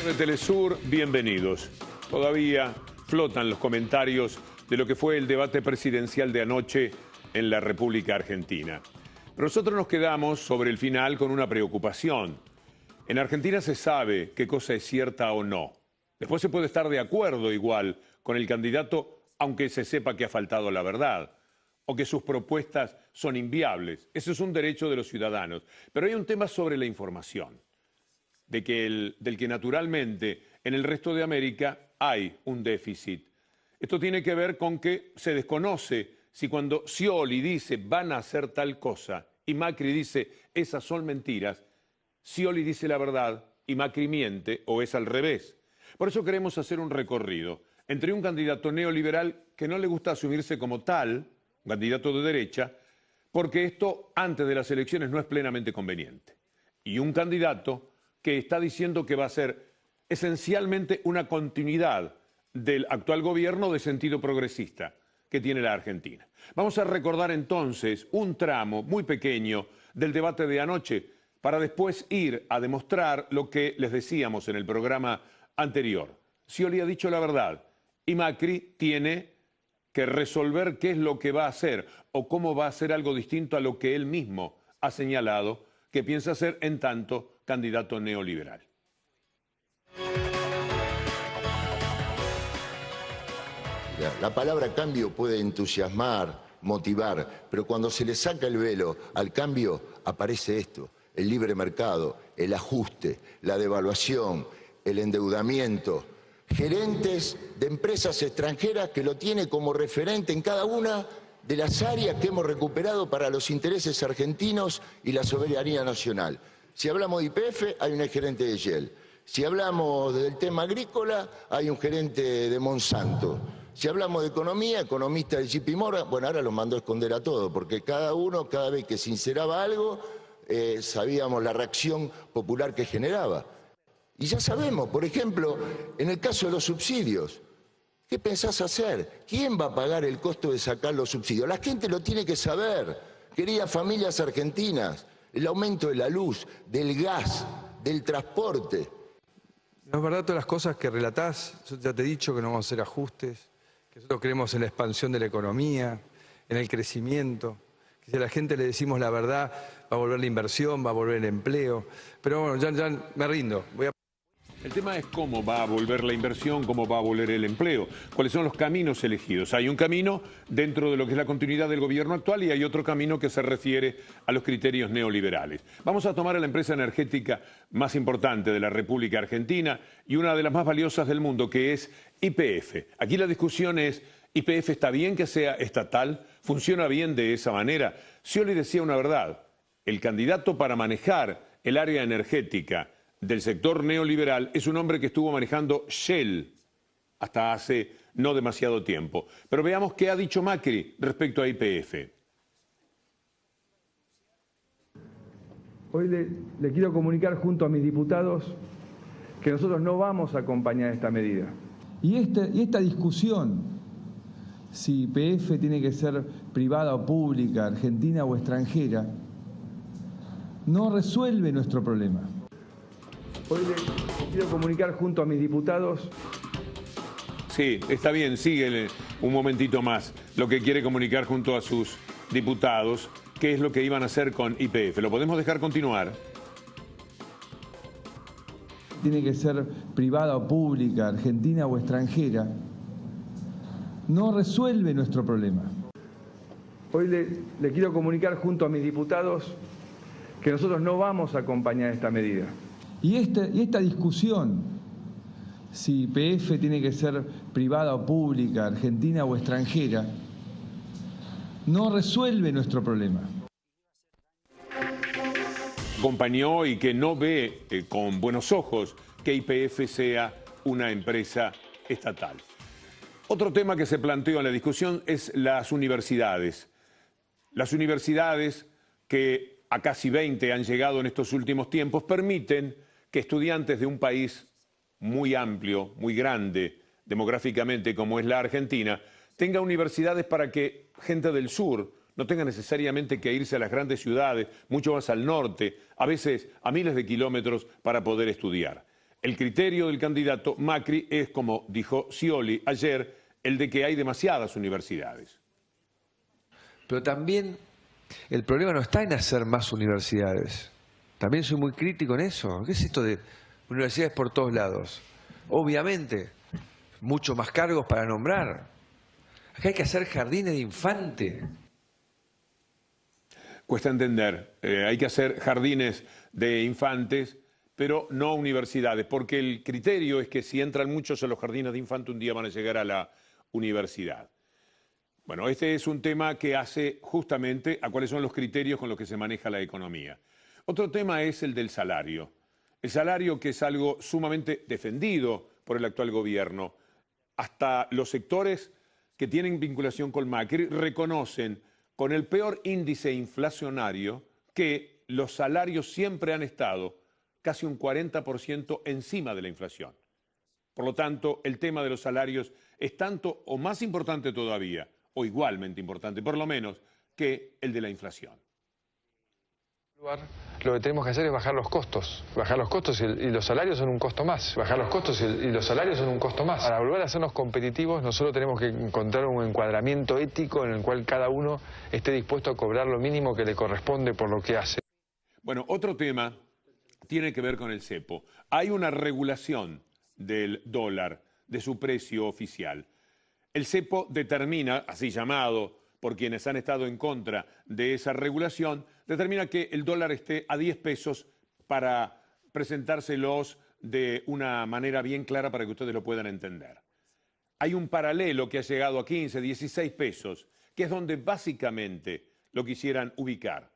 De Telesur, bienvenidos. Todavía flotan los comentarios de lo que fue el debate presidencial de anoche en la República Argentina. Pero nosotros nos quedamos sobre el final con una preocupación. En Argentina se sabe qué cosa es cierta o no. Después se puede estar de acuerdo igual con el candidato, aunque se sepa que ha faltado la verdad o que sus propuestas son inviables. Eso es un derecho de los ciudadanos. Pero hay un tema sobre la información, del que naturalmente en el resto de América hay un déficit. Esto tiene que ver con que se desconoce si cuando Scioli dice van a hacer tal cosa y Macri dice esas son mentiras, Scioli dice la verdad y Macri miente, o es al revés. Por eso queremos hacer un recorrido entre un candidato neoliberal que no le gusta asumirse como tal, un candidato de derecha, porque esto antes de las elecciones no es plenamente conveniente, y un candidato que está diciendo que va a ser esencialmente una continuidad del actual gobierno de sentido progresista que tiene la Argentina. Vamos a recordar entonces un tramo muy pequeño del debate de anoche para después ir a demostrar lo que les decíamos en el programa anterior. Scioli ha dicho la verdad y Macri tiene que resolver qué es lo que va a hacer o cómo va a hacer algo distinto a lo que él mismo ha señalado que piensa hacer en tanto candidato neoliberal. La palabra cambio puede entusiasmar, motivar, pero cuando se le saca el velo al cambio aparece esto: el libre mercado, el ajuste, la devaluación, el endeudamiento. Gerentes de empresas extranjeras que lo tiene como referente en cada una de las áreas que hemos recuperado para los intereses argentinos y la soberanía nacional. Si hablamos de YPF, hay un gerente de Shell. Si hablamos del tema agrícola, hay un gerente de Monsanto. Si hablamos de economía, economista de JP Morgan, bueno, ahora los mandó a esconder a todos, porque cada uno, cada vez que sinceraba algo, sabíamos la reacción popular que generaba. Y ya sabemos, por ejemplo, en el caso de los subsidios, ¿qué pensás hacer? ¿Quién va a pagar el costo de sacar los subsidios? La gente lo tiene que saber. Queridas familias argentinas, el aumento de la luz, del gas, del transporte. No es verdad todas las cosas que relatás. Yo ya te he dicho que no vamos a hacer ajustes, que nosotros creemos en la expansión de la economía, en el crecimiento, que si a la gente le decimos la verdad va a volver la inversión, va a volver el empleo. Pero bueno, ya me rindo. El tema es cómo va a volver la inversión, cómo va a volver el empleo, cuáles son los caminos elegidos. Hay un camino dentro de lo que es la continuidad del gobierno actual y hay otro camino que se refiere a los criterios neoliberales. Vamos a tomar a la empresa energética más importante de la República Argentina y una de las más valiosas del mundo, que es YPF. Aquí la discusión es, ¿YPF está bien que sea estatal? ¿Funciona bien de esa manera? Scioli decía una verdad: el candidato para manejar el área energética del sector neoliberal es un hombre que estuvo manejando Shell hasta hace no demasiado tiempo. Pero veamos qué ha dicho Macri respecto a YPF. Hoy le quiero comunicar junto a mis diputados que nosotros no vamos a acompañar esta medida. Y esta discusión, si YPF tiene que ser privada o pública, argentina o extranjera, no resuelve nuestro problema. Hoy le quiero comunicar junto a mis diputados. Sí, está bien, síguele un momentito más lo que quiere comunicar junto a sus diputados, qué es lo que iban a hacer con YPF. ¿Lo podemos dejar continuar? Tiene que ser privada o pública, argentina o extranjera, no resuelve nuestro problema. Hoy le quiero comunicar junto a mis diputados que nosotros no vamos a acompañar esta medida. Y esta discusión, si YPF tiene que ser privada o pública, argentina o extranjera, no resuelve nuestro problema. Acompañó y que no ve con buenos ojos que YPF sea una empresa estatal. Otro tema que se planteó en la discusión es las universidades. Las universidades que a casi 20 han llegado en estos últimos tiempos permiten que estudiantes de un país muy amplio, muy grande demográficamente como es la Argentina, tenga universidades para que gente del sur no tenga necesariamente que irse a las grandes ciudades, mucho más al norte, a veces a miles de kilómetros para poder estudiar. El criterio del candidato Macri es, como dijo Scioli ayer, el de que hay demasiadas universidades. Pero también el problema no está en hacer más universidades. También soy muy crítico en eso. ¿Qué es esto de universidades por todos lados? Obviamente, mucho más cargos para nombrar. Acá hay que hacer jardines de infante. Cuesta entender, hay que hacer jardines de infantes, pero no universidades, porque el criterio es que si entran muchos en los jardines de infante, un día van a llegar a la universidad. Bueno, este es un tema que hace justamente a cuáles son los criterios con los que se maneja la economía. Otro tema es el del salario. El salario, que es algo sumamente defendido por el actual gobierno. Hasta los sectores que tienen vinculación con Macri reconocen con el peor índice inflacionario que los salarios siempre han estado casi un 40% encima de la inflación. Por lo tanto, el tema de los salarios es tanto o más importante todavía, o igualmente importante, por lo menos, que el de la inflación. Lo que tenemos que hacer es bajar los costos y los salarios son un costo más. Bajar los costos y los salarios son un costo más. Para volver a hacernos competitivos, nosotros tenemos que encontrar un encuadramiento ético en el cual cada uno esté dispuesto a cobrar lo mínimo que le corresponde por lo que hace. Bueno, otro tema tiene que ver con el cepo. Hay una regulación del dólar, de su precio oficial. El cepo determina, así llamado por quienes han estado en contra de esa regulación, determina que el dólar esté a 10 pesos para presentárselos de una manera bien clara para que ustedes lo puedan entender. Hay un paralelo que ha llegado a 15, 16 pesos, que es donde básicamente lo quisieran ubicar.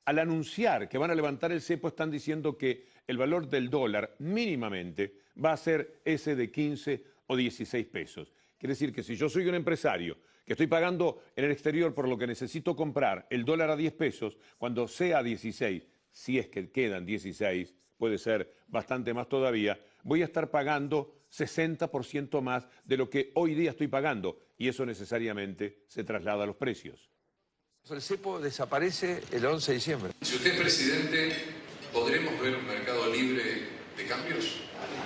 Al anunciar que van a levantar el cepo, están diciendo que el valor del dólar mínimamente va a ser ese de 15 o 16 pesos. Quiere decir que si yo soy un empresario que estoy pagando en el exterior por lo que necesito comprar el dólar a 10 pesos, cuando sea 16, si es que quedan 16, puede ser bastante más todavía, voy a estar pagando 60% más de lo que hoy día estoy pagando, y eso necesariamente se traslada a los precios. El cepo desaparece el 11 de diciembre. Si usted es presidente, ¿podremos ver un mercado libre de cambios?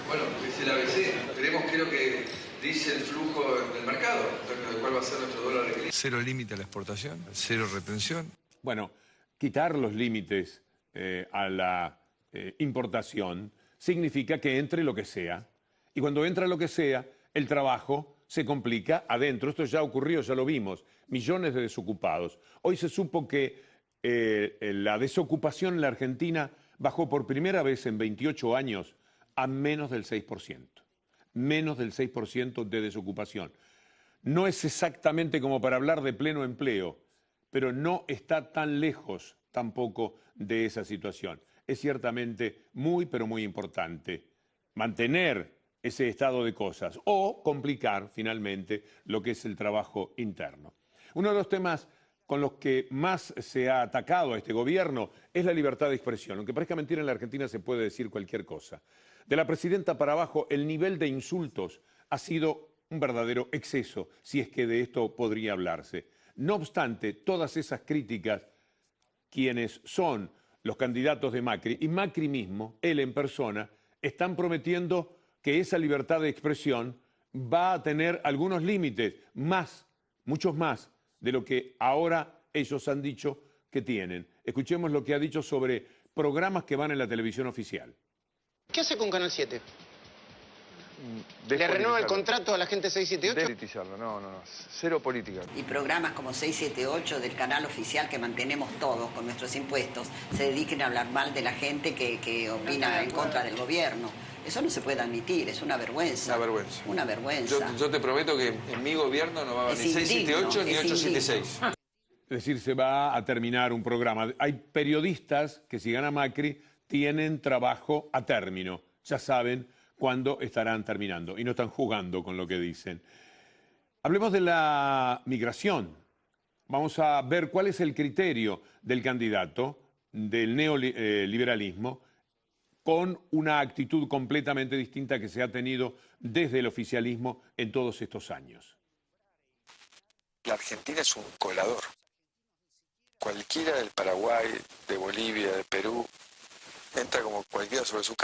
Bueno, es el ABC. Veremos qué es lo que dice el flujo del mercado, de cuál va a ser nuestro dólar de equilibrio. Cero límite a la exportación, cero retención. Bueno, quitar los límites a la importación significa que entre lo que sea. Y cuando entra lo que sea, el trabajo se complica adentro. Esto ya ocurrió, ya lo vimos. Millones de desocupados. Hoy se supo que la desocupación en la Argentina bajó por primera vez en 28 años a menos del 6%. Menos del 6% de desocupación. No es exactamente como para hablar de pleno empleo, pero no está tan lejos tampoco de esa situación. Es ciertamente muy, pero muy importante mantener ese estado de cosas o complicar finalmente lo que es el trabajo interno. Uno de los temas con los que más se ha atacado a este gobierno es la libertad de expresión. Aunque parezca mentira, en la Argentina se puede decir cualquier cosa. De la presidenta para abajo, el nivel de insultos ha sido un verdadero exceso, si es que de esto podría hablarse. No obstante, todas esas críticas, quienes son los candidatos de Macri, y Macri mismo, él en persona, están prometiendo que esa libertad de expresión va a tener algunos límites, más, muchos más, de lo que ahora ellos han dicho que tienen. Escuchemos lo que ha dicho sobre programas que van en la televisión oficial. ¿Qué hace con Canal 7? ¿Le renueva el contrato a la gente 678? Despolitizarlo, no. Cero política. Y programas como 678 del canal oficial que mantenemos todos con nuestros impuestos se dediquen a hablar mal de la gente que opina en contra del gobierno. Eso no se puede admitir, es una vergüenza. Una vergüenza. Una vergüenza. Yo te prometo que en mi gobierno no va a haber ni 678 ni 876. Es decir, se va a terminar un programa. Hay periodistas que, si gana Macri, tienen trabajo a término. Ya saben cuándo estarán terminando y no están jugando con lo que dicen. Hablemos de la migración. Vamos a ver cuál es el criterio del candidato del neoliberalismo con una actitud completamente distinta que se ha tenido desde el oficialismo en todos estos años. La Argentina es un colador. Cualquiera del Paraguay, de Bolivia, de Perú, entra como cualquiera por su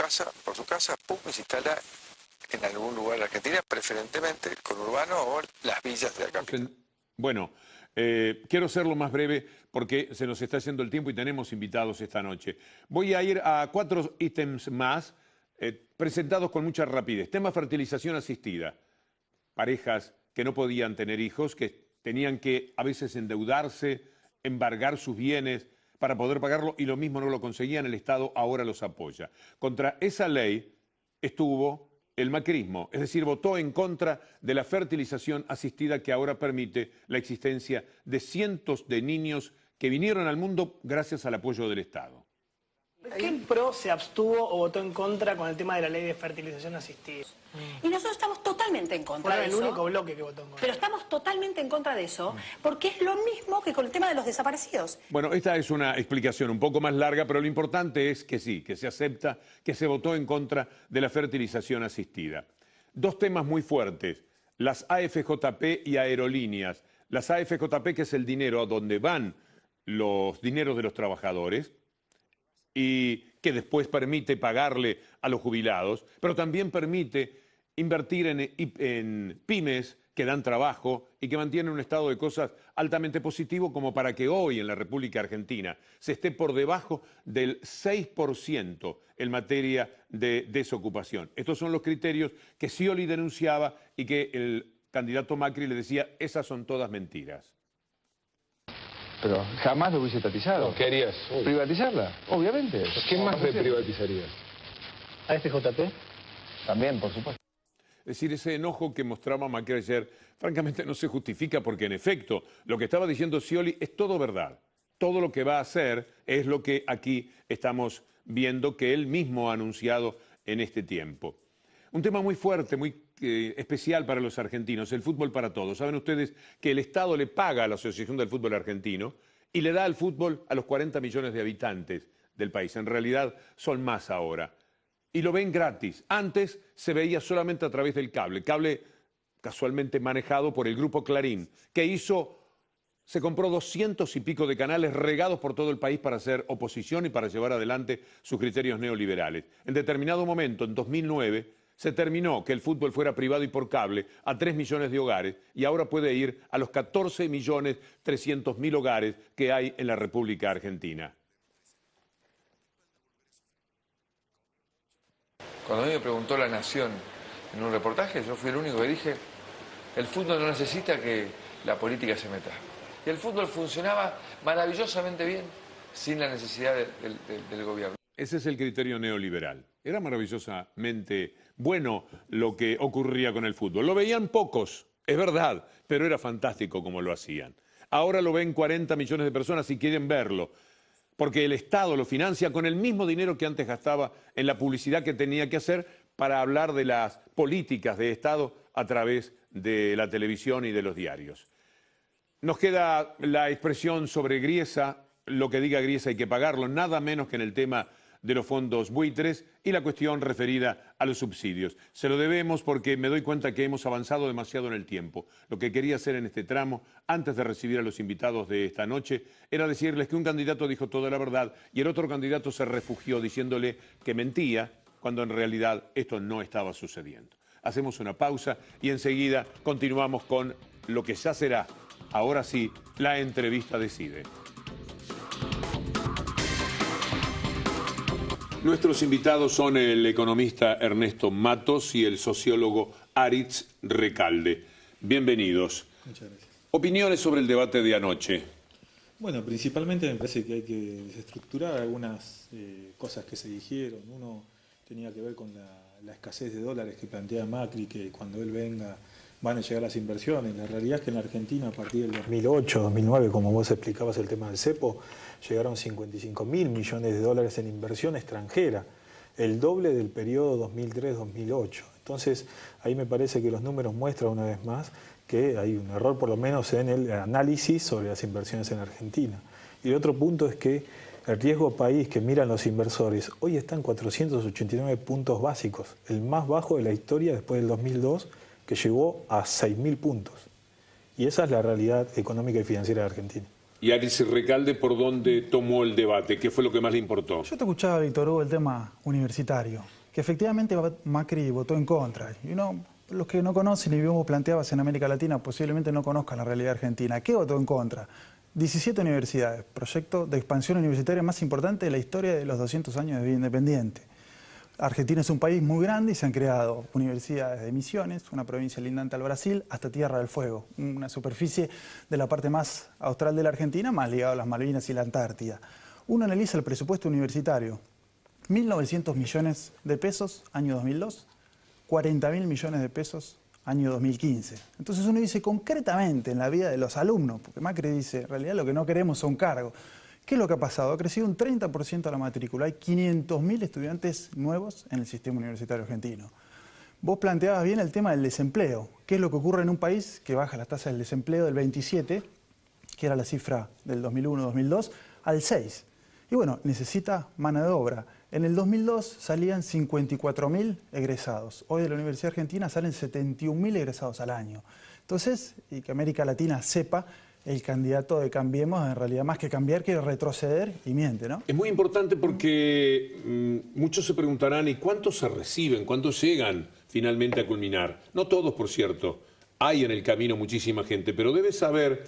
casa, pum, y se instala en algún lugar de la Argentina, preferentemente el conurbano o las villas de la capital. Bueno, quiero ser lo más breve porque se nos está haciendo el tiempo y tenemos invitados esta noche. Voy a ir a 4 ítems más presentados con mucha rapidez. Tema fertilización asistida. Parejas que no podían tener hijos, que tenían que a veces endeudarse, embargar sus bienes para poder pagarlo y lo mismo no lo conseguían, el Estado ahora los apoya. Contra esa ley estuvo el macrismo, es decir, votó en contra de la fertilización asistida que ahora permite la existencia de cientos de niños que vinieron al mundo gracias al apoyo del Estado. ¿Qué pro se abstuvo o votó en contra con el tema de la ley de fertilización asistida? Y nosotros estamos totalmente en contra de eso. Fue el único bloque que votó en contra. Pero estamos totalmente en contra de eso, porque es lo mismo que con el tema de los desaparecidos. Bueno, esta es una explicación un poco más larga, pero lo importante es que sí, que se acepta que se votó en contra de la fertilización asistida. 2 temas muy fuertes, las AFJP y aerolíneas. Las AFJP, que es el dinero a donde van los dineros de los trabajadores, y que después permite pagarle a los jubilados, pero también permite invertir en pymes que dan trabajo y que mantienen un estado de cosas altamente positivo como para que hoy en la República Argentina se esté por debajo del 6% en materia de desocupación. Estos son los criterios que Scioli denunciaba y que el candidato Macri le decía, esas son todas mentiras. Pero jamás lo hubiese estatizado. ¿Qué harías? ¿Privatizarla? Obviamente. ¿Qué más privatizarías? ¿AFJP? También, por supuesto. Es decir, ese enojo que mostraba Macri ayer, francamente no se justifica porque en efecto lo que estaba diciendo Scioli es todo verdad. Todo lo que va a hacer es lo que aquí estamos viendo que él mismo ha anunciado en este tiempo. Un tema muy fuerte, muy especial para los argentinos, el fútbol para todos. Saben ustedes que el Estado le paga a la Asociación del Fútbol Argentino y le da al fútbol a los 40 millones de habitantes del país. En realidad son más ahora. Y lo ven gratis. Antes se veía solamente a través del cable casualmente manejado por el Grupo Clarín, que se compró 200 y pico de canales regados por todo el país para hacer oposición y para llevar adelante sus criterios neoliberales. En determinado momento, en 2009, se terminó que el fútbol fuera privado y por cable a 3 millones de hogares y ahora puede ir a los 14.300.000 hogares que hay en la República Argentina. Cuando a mí me preguntó La Nación en un reportaje, yo fui el único que dije, el fútbol no necesita que la política se meta. Y el fútbol funcionaba maravillosamente bien sin la necesidad del gobierno. Ese es el criterio neoliberal. Era maravillosamente bueno lo que ocurría con el fútbol. Lo veían pocos, es verdad, pero era fantástico como lo hacían. Ahora lo ven 40 millones de personas y quieren verlo, porque el Estado lo financia con el mismo dinero que antes gastaba en la publicidad que tenía que hacer para hablar de las políticas de Estado a través de la televisión y de los diarios. Nos queda la expresión sobre Griesa, lo que diga Griesa hay que pagarlo, nada menos que en el tema de los fondos buitres y la cuestión referida a los subsidios. Se lo debemos porque me doy cuenta que hemos avanzado demasiado en el tiempo. Lo que quería hacer en este tramo, antes de recibir a los invitados de esta noche, era decirles que un candidato dijo toda la verdad y el otro candidato se refugió diciéndole que mentía, cuando en realidad esto no estaba sucediendo. Hacemos una pausa y enseguida continuamos con lo que ya será, ahora sí, la entrevista decide. Nuestros invitados son el economista Ernesto Matos y el sociólogo Aritz Recalde. Bienvenidos. Muchas gracias. Opiniones sobre el debate de anoche. Bueno, principalmente me parece que hay que desestructurar algunas cosas que se dijeron. Uno tenía que ver con la escasez de dólares que plantea Macri, que cuando él venga van a llegar las inversiones. La realidad es que en la Argentina, a partir del 2008, 2009, como vos explicabas el tema del cepo, llegaron 55.000 millones de dólares en inversión extranjera, el doble del periodo 2003-2008. Entonces, ahí me parece que los números muestran una vez más que hay un error, por lo menos en el análisis sobre las inversiones en Argentina. Y el otro punto es que el riesgo país que miran los inversores hoy está en 489 puntos básicos, el más bajo de la historia después del 2002, que llegó a 6.000 puntos. Y esa es la realidad económica y financiera de Argentina. Y Alice Recalde, ¿por dónde tomó el debate? ¿Qué fue lo que más le importó? Yo te escuchaba, Víctor Hugo, el tema universitario, que efectivamente Macri votó en contra. Y los que no conocen y vos planteabas en América Latina posiblemente no conozcan la realidad argentina. ¿Qué votó en contra? 17 universidades, proyecto de expansión universitaria más importante de la historia de los 200 años de vida independiente. Argentina es un país muy grande y se han creado universidades de Misiones, una provincia lindante al Brasil, hasta Tierra del Fuego, una superficie de la parte más austral de la Argentina, más ligada a las Malvinas y la Antártida. Uno analiza el presupuesto universitario, 1.900 millones de pesos, año 2002, 40.000 millones de pesos, año 2015. Entonces uno dice concretamente en la vida de los alumnos, porque Macri dice, en realidad lo que no queremos son cargos. ¿Qué es lo que ha pasado? Ha crecido un 30% la matrícula. Hay 500.000 estudiantes nuevos en el sistema universitario argentino. Vos planteabas bien el tema del desempleo. ¿Qué es lo que ocurre en un país que baja la tasa del desempleo del 27, que era la cifra del 2001-2002, al 6? Y bueno, necesita mano de obra. En el 2002 salían 54.000 egresados. Hoy de la Universidad Argentina salen 71.000 egresados al año. Entonces, y que América Latina sepa, el candidato de Cambiemos, en realidad, más que cambiar, quiere retroceder y miente, ¿no? Es muy importante porque muchos se preguntarán, ¿y cuántos se reciben? ¿Cuántos llegan finalmente a culminar? No todos, por cierto. Hay en el camino muchísima gente, pero debes saber,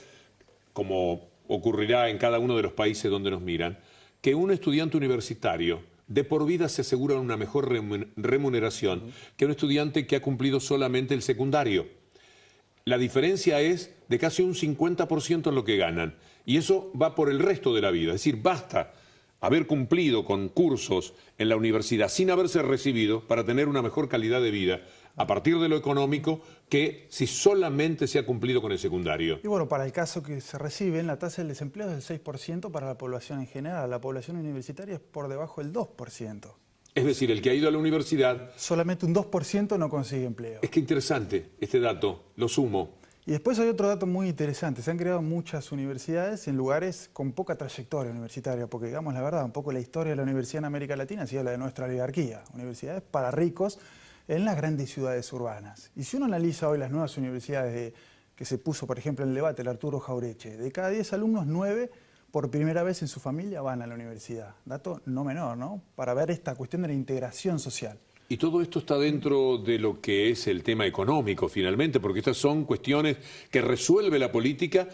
como ocurrirá en cada uno de los países donde nos miran, que un estudiante universitario de por vida se asegura una mejor remuneración que un estudiante que ha cumplido solamente el secundario. La diferencia es de casi un 50% en lo que ganan. Y eso va por el resto de la vida. Es decir, basta haber cumplido con cursos en la universidad sin haberse recibido para tener una mejor calidad de vida a partir de lo económico que si solamente se ha cumplido con el secundario. Y bueno, para el caso que se reciben, la tasa del desempleo es del 6% para la población en general. La población universitaria es por debajo del 2%. Es decir, el que ha ido a la universidad... Solamente un 2% no consigue empleo. Es que interesante este dato, lo sumo. Y después hay otro dato muy interesante. Se han creado muchas universidades en lugares con poca trayectoria universitaria, porque digamos la verdad, un poco la historia de la universidad en América Latina ha sido la de nuestra oligarquía. Universidades para ricos en las grandes ciudades urbanas. Y si uno analiza hoy las nuevas universidades que se puso, por ejemplo, en el debate, el Arturo Jauretche, de cada 10 alumnos, 9... por primera vez en su familia van a la universidad. Dato no menor, ¿no? Para ver esta cuestión de la integración social. Y todo esto está dentro de lo que es el tema económico, finalmente, porque estas son cuestiones que resuelve la política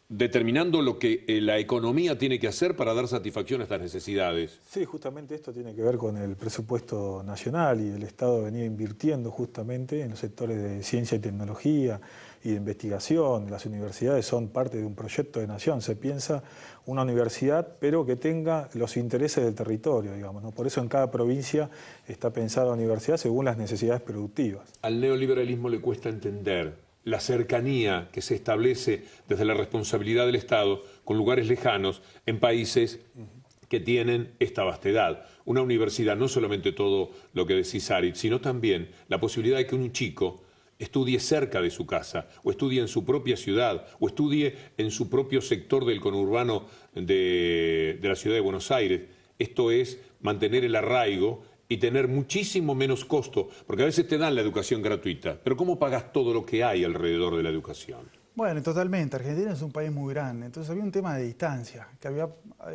determinando lo que la economía tiene que hacer para dar satisfacción a estas necesidades. Sí, justamente esto tiene que ver con el presupuesto nacional y el Estado venía invirtiendo justamente en los sectores de ciencia y tecnología y de investigación. Las universidades son parte de un proyecto de nación. Se piensa una universidad, pero que tenga los intereses del territorio, digamos, ¿no? Por eso en cada provincia está pensada la universidad según las necesidades productivas. Al neoliberalismo le cuesta entender la cercanía que se establece desde la responsabilidad del Estado con lugares lejanos en países que tienen esta vastedad. Una universidad, no solamente todo lo que decís, Arit, sino también la posibilidad de que un chico estudie cerca de su casa, o estudie en su propia ciudad, o estudie en su propio sector del conurbano de la ciudad de Buenos Aires. Esto es mantener el arraigo y tener muchísimo menos costo, porque a veces te dan la educación gratuita, pero ¿cómo pagas todo lo que hay alrededor de la educación? Bueno, totalmente. Argentina es un país muy grande, entonces había un tema de distancia,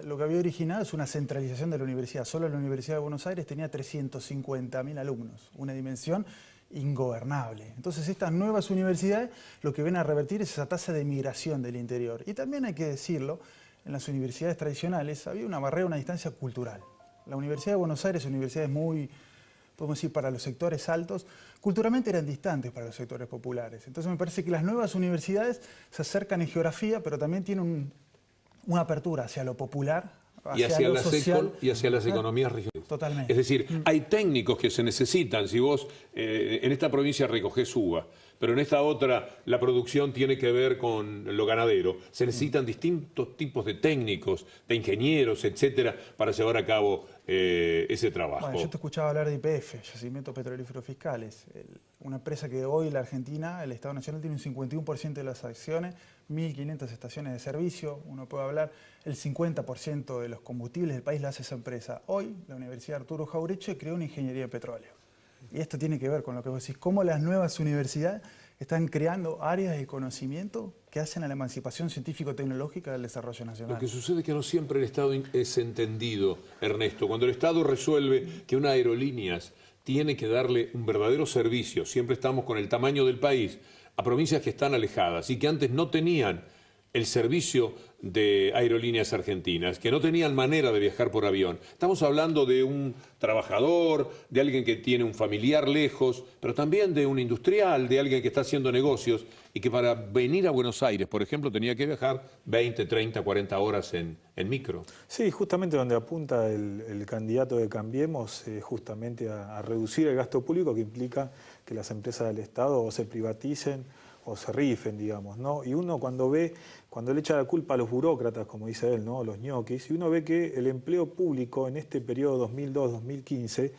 lo que había originado es una centralización de la universidad. Solo la Universidad de Buenos Aires tenía 350.000 alumnos, una dimensión ingobernable. Entonces estas nuevas universidades lo que ven a revertir es esa tasa de migración del interior. Y también hay que decirlo, en las universidades tradicionales había una barrera, una distancia cultural. La Universidad de Buenos Aires, universidades muy, podemos decir, para los sectores altos, culturalmente eran distantes para los sectores populares. Entonces me parece que las nuevas universidades se acercan en geografía, pero también tienen una apertura hacia lo popular, hacia lo social. Y hacia las economías regionales. Totalmente. Es decir, hay técnicos que se necesitan. Si vos en esta provincia recogés uva, pero en esta otra la producción tiene que ver con lo ganadero, se necesitan distintos tipos de técnicos, de ingenieros, etcétera, para llevar a cabo ese trabajo. Bueno, yo te escuchaba hablar de YPF, Yacimientos Petrolíferos Fiscales, una empresa que hoy la Argentina, el Estado Nacional, tiene un 51% de las acciones, 1.500 estaciones de servicio, uno puede hablar, el 50% de los combustibles del país la hace esa empresa. Hoy, la Universidad Arturo Jauretche creó una ingeniería de petróleo. Y esto tiene que ver con lo que vos decís, cómo las nuevas universidades están creando áreas de conocimiento que hacen a la emancipación científico-tecnológica del desarrollo nacional. Lo que sucede es que no siempre el Estado es entendido, Ernesto. Cuando el Estado resuelve que una aerolíneas tiene que darle un verdadero servicio, siempre estamos con el tamaño del país, a provincias que están alejadas y que antes no tenían el servicio de Aerolíneas Argentinas, que no tenían manera de viajar por avión. Estamos hablando de un trabajador, de alguien que tiene un familiar lejos, pero también de un industrial, de alguien que está haciendo negocios y que para venir a Buenos Aires, por ejemplo, tenía que viajar 20, 30, 40 horas en micro. Sí, justamente donde apunta el candidato de Cambiemos, justamente a reducir el gasto público, que implica que las empresas del Estado o se privaticen o se rifen, digamos, ¿no? Y uno cuando le echa la culpa a los burócratas, como dice él, ¿no? Los ñoquis, y uno ve que el empleo público en este periodo 2002-2015,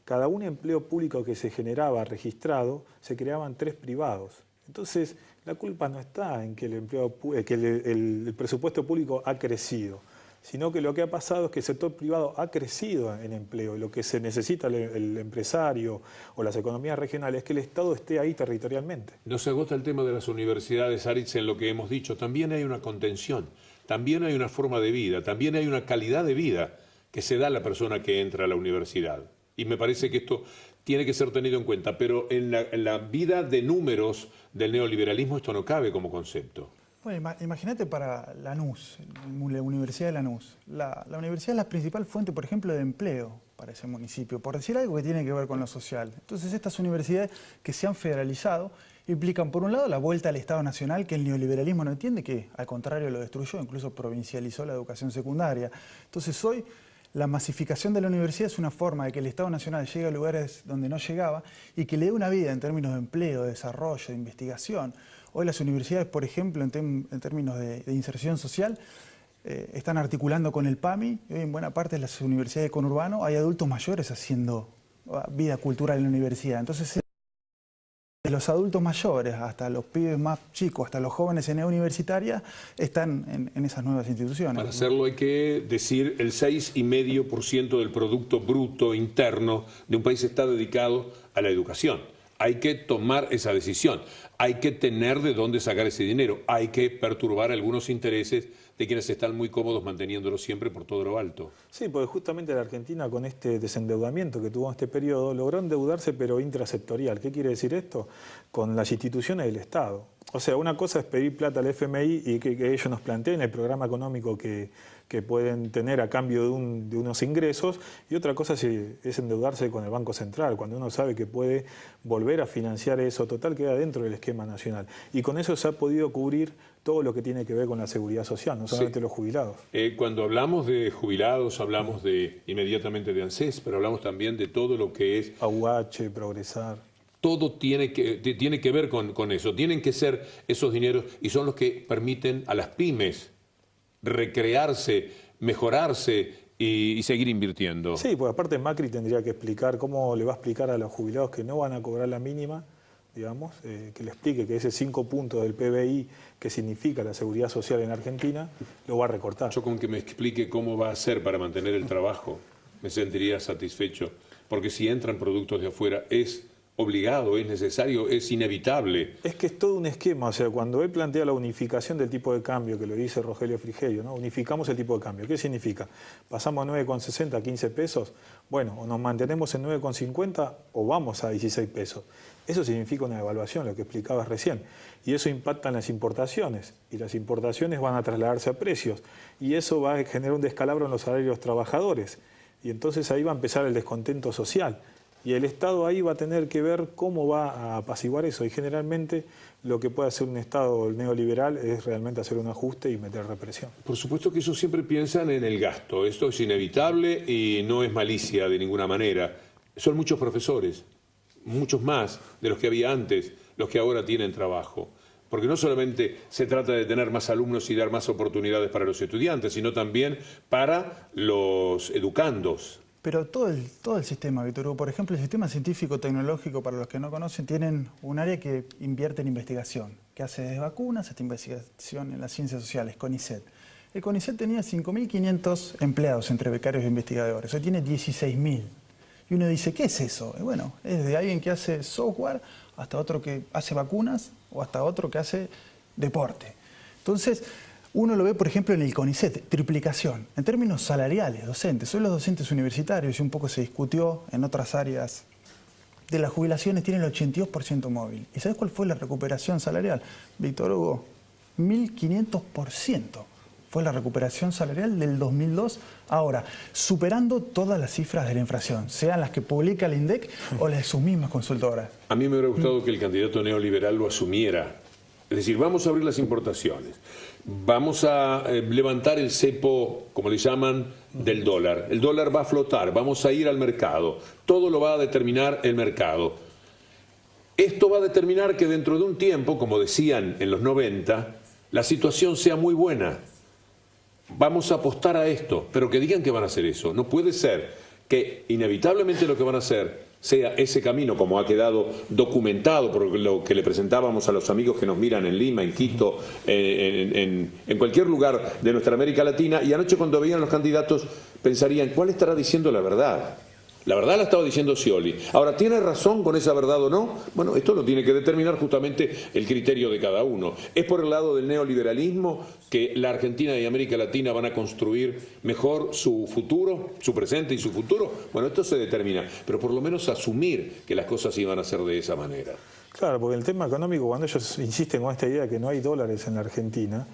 cada un empleo público que se generaba registrado, se creaban 3 privados. Entonces, la culpa no está en que el presupuesto público ha crecido, sino que lo que ha pasado es que el sector privado ha crecido en empleo. Lo que se necesita el empresario o las economías regionales es que el Estado esté ahí territorialmente. No se agota el tema de las universidades, Aritz, en lo que hemos dicho. También hay una contención, también hay una forma de vida, también hay una calidad de vida que se da a la persona que entra a la universidad. Y me parece que esto tiene que ser tenido en cuenta. Pero en la vida de números del neoliberalismo esto no cabe como concepto. Bueno, imagínate para Lanús, la Universidad de Lanús. La universidad es la principal fuente, por ejemplo, de empleo para ese municipio, por decir algo que tiene que ver con lo social. Entonces, estas universidades que se han federalizado implican, por un lado, la vuelta al Estado Nacional, que el neoliberalismo no entiende, que al contrario lo destruyó, incluso provincializó la educación secundaria. Entonces, hoy la masificación de la universidad es una forma de que el Estado Nacional llegue a lugares donde no llegaba y que le dé una vida en términos de empleo, de desarrollo, de investigación. Hoy las universidades, por ejemplo, en términos de inserción social, están articulando con el PAMI, y hoy en buena parte de las universidades de conurbano hay adultos mayores haciendo vida cultural en la universidad. Entonces, de los adultos mayores hasta los pibes más chicos, hasta los jóvenes en edad universitaria, están en esas nuevas instituciones. Para hacerlo hay que decir el 6,5% del Producto Bruto Interno de un país está dedicado a la educación. Hay que tomar esa decisión, hay que tener de dónde sacar ese dinero, hay que perturbar algunos intereses de quienes están muy cómodos manteniéndolo siempre por todo lo alto. Sí, porque justamente la Argentina, con este desendeudamiento que tuvo en este periodo, logró endeudarse pero intrasectorial. ¿Qué quiere decir esto? Con las instituciones del Estado. O sea, una cosa es pedir plata al FMI y que ellos nos planteen el programa económico que pueden tener a cambio de unos ingresos, y otra cosa es endeudarse con el Banco Central, cuando uno sabe que puede volver a financiar eso, total queda dentro del esquema nacional. Y con eso se ha podido cubrir todo lo que tiene que ver con la seguridad social, no solamente los jubilados. Cuando hablamos de jubilados, hablamos inmediatamente de ANSES, pero hablamos también de todo lo que es AUH, Progresar. Todo tiene que ver con eso, tienen que ser esos dineros y son los que permiten a las pymes recrearse, mejorarse y seguir invirtiendo. Sí, pues aparte Macri tendría que explicar cómo le va a explicar a los jubilados que no van a cobrar la mínima, digamos, que le explique que ese 5 puntos del PBI que significa la seguridad social en Argentina, lo va a recortar. Yo con que me explique cómo va a hacer para mantener el trabajo, me sentiría satisfecho, porque si entran productos de afuera es obligado, es necesario, es inevitable. Es que es todo un esquema, o sea, cuando él plantea la unificación del tipo de cambio, que lo dice Rogelio Frigerio, ¿no? Unificamos el tipo de cambio. ¿Qué significa? ¿Pasamos a 9,60 a 15 pesos? Bueno, o nos mantenemos en 9,50 o vamos a 16 pesos. Eso significa una devaluación, lo que explicabas recién. Y eso impacta en las importaciones. Y las importaciones van a trasladarse a precios. Y eso va a generar un descalabro en los salarios de los trabajadores. Y entonces ahí va a empezar el descontento social. Y el Estado ahí va a tener que ver cómo va a apaciguar eso. Y generalmente lo que puede hacer un Estado neoliberal es realmente hacer un ajuste y meter represión. Por supuesto que ellos siempre piensan en el gasto. Esto es inevitable y no es malicia de ninguna manera. Son muchos profesores, muchos más de los que había antes, los que ahora tienen trabajo. Porque no solamente se trata de tener más alumnos y dar más oportunidades para los estudiantes, sino también para los educandos. Pero todo el sistema, Víctor Hugo, por ejemplo, el sistema científico-tecnológico, para los que no conocen, tienen un área que invierte en investigación, que hace desde vacunas hasta investigación en las ciencias sociales, CONICET. El CONICET tenía 5.500 empleados entre becarios e investigadores, hoy tiene 16.000. Y uno dice, ¿qué es eso? Y bueno, es de alguien que hace software hasta otro que hace vacunas o hasta otro que hace deporte. Entonces, uno lo ve, por ejemplo, en el CONICET, triplicación, en términos salariales, docentes. Hoy los docentes universitarios, y un poco se discutió en otras áreas de las jubilaciones, tienen el 82% móvil. ¿Y sabes cuál fue la recuperación salarial? Víctor Hugo, 1.500% fue la recuperación salarial del 2002, ahora, superando todas las cifras de la inflación, sean las que publica el INDEC o las de sus mismas consultoras. A mí me hubiera gustado que el candidato neoliberal lo asumiera. Es decir, vamos a abrir las importaciones, vamos a levantar el cepo, como le llaman, del dólar. El dólar va a flotar, vamos a ir al mercado. Todo lo va a determinar el mercado. Esto va a determinar que dentro de un tiempo, como decían en los 90, la situación sea muy buena. Vamos a apostar a esto, pero que digan que van a hacer eso. No puede ser que inevitablemente lo que van a hacer sea ese camino, como ha quedado documentado por lo que le presentábamos a los amigos que nos miran en Lima, en Quito, en cualquier lugar de nuestra América Latina, y anoche cuando veían los candidatos pensarían, ¿cuál estará diciendo la verdad? La verdad la estaba diciendo Scioli. Ahora, ¿tiene razón con esa verdad o no? Bueno, esto lo tiene que determinar justamente el criterio de cada uno. ¿Es por el lado del neoliberalismo que la Argentina y América Latina van a construir mejor su futuro, su presente y su futuro? Bueno, esto se determina, pero por lo menos asumir que las cosas iban a ser de esa manera. Claro, porque el tema económico, cuando ellos insisten con esta idea de que no hay dólares en la Argentina,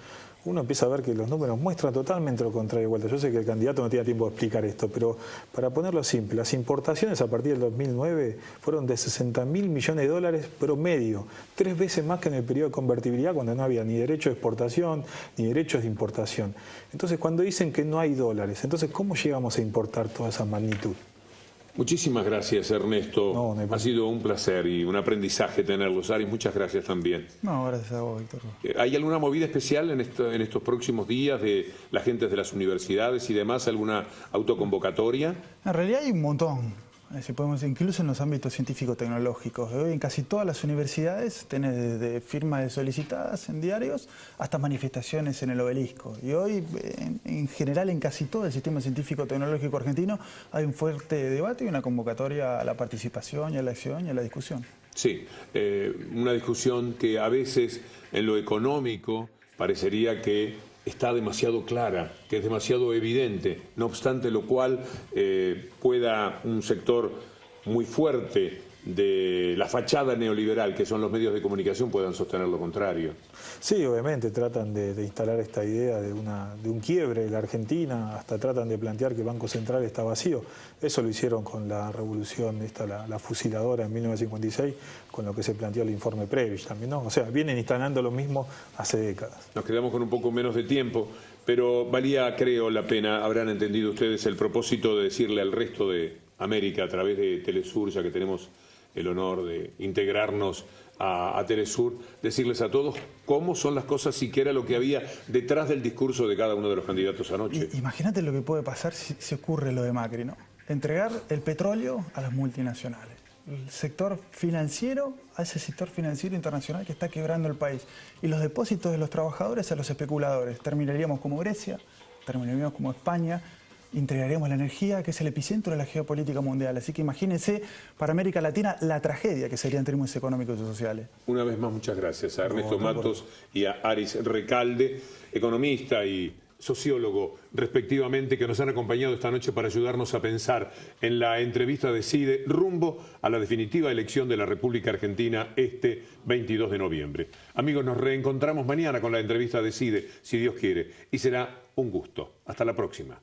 uno empieza a ver que los números muestran totalmente lo contrario de vuelta. Yo sé que el candidato no tiene tiempo de explicar esto, pero para ponerlo simple, las importaciones a partir del 2009 fueron de 60.000 millones de dólares promedio, 3 veces más que en el periodo de convertibilidad, cuando no había ni derecho de exportación ni derechos de importación. Entonces, cuando dicen que no hay dólares, entonces, ¿cómo llegamos a importar toda esa magnitud? Muchísimas gracias, Ernesto. Ha sido un placer y un aprendizaje tenerlos. Aris, muchas gracias también. No, gracias a vos, Víctor. ¿Hay alguna movida especial en estos próximos días de la gente de las universidades y demás? ¿Alguna autoconvocatoria? En realidad hay un montón. Si podemos, incluso en los ámbitos científico-tecnológicos. Hoy en casi todas las universidades tenés desde firmas de solicitadas en diarios hasta manifestaciones en el Obelisco. Y hoy, en general, en casi todo el sistema científico-tecnológico argentino hay un fuerte debate y una convocatoria a la participación y a la acción y a la discusión. Sí, una discusión que a veces en lo económico parecería que está demasiado clara, que es demasiado evidente, no obstante lo cual pueda un sector muy fuerte de la fachada neoliberal, que son los medios de comunicación, puedan sostener lo contrario. Sí, obviamente tratan de instalar esta idea de un quiebre de la Argentina, hasta tratan de plantear que el Banco Central está vacío. Eso lo hicieron con la revolución, la fusiladora en 1956, con lo que se planteó el informe Prebisch también, ¿no? O sea, vienen instalando lo mismo hace décadas. Nos quedamos con un poco menos de tiempo, pero valía, creo, la pena, habrán entendido ustedes el propósito de decirle al resto de América a través de Telesur, ya que tenemos el honor de integrarnos a Telesur, decirles a todos cómo son las cosas, siquiera lo que había detrás del discurso de cada uno de los candidatos anoche. Imagínate lo que puede pasar si ocurre lo de Macri, ¿no? Entregar el petróleo a las multinacionales, el sector financiero a ese sector financiero internacional que está quebrando el país, y los depósitos de los trabajadores a los especuladores. Terminaríamos como Grecia, terminaríamos como España, integraríamos la energía, que es el epicentro de la geopolítica mundial. Así que imagínense para América Latina la tragedia que sería en términos económicos y sociales. Una vez más, muchas gracias a Ernesto Matos y a Aris Recalde, economista y sociólogo respectivamente, que nos han acompañado esta noche para ayudarnos a pensar en la entrevista de CIDE rumbo a la definitiva elección de la República Argentina este 22 de noviembre. Amigos, nos reencontramos mañana con la entrevista de CIDE, si Dios quiere, y será un gusto. Hasta la próxima.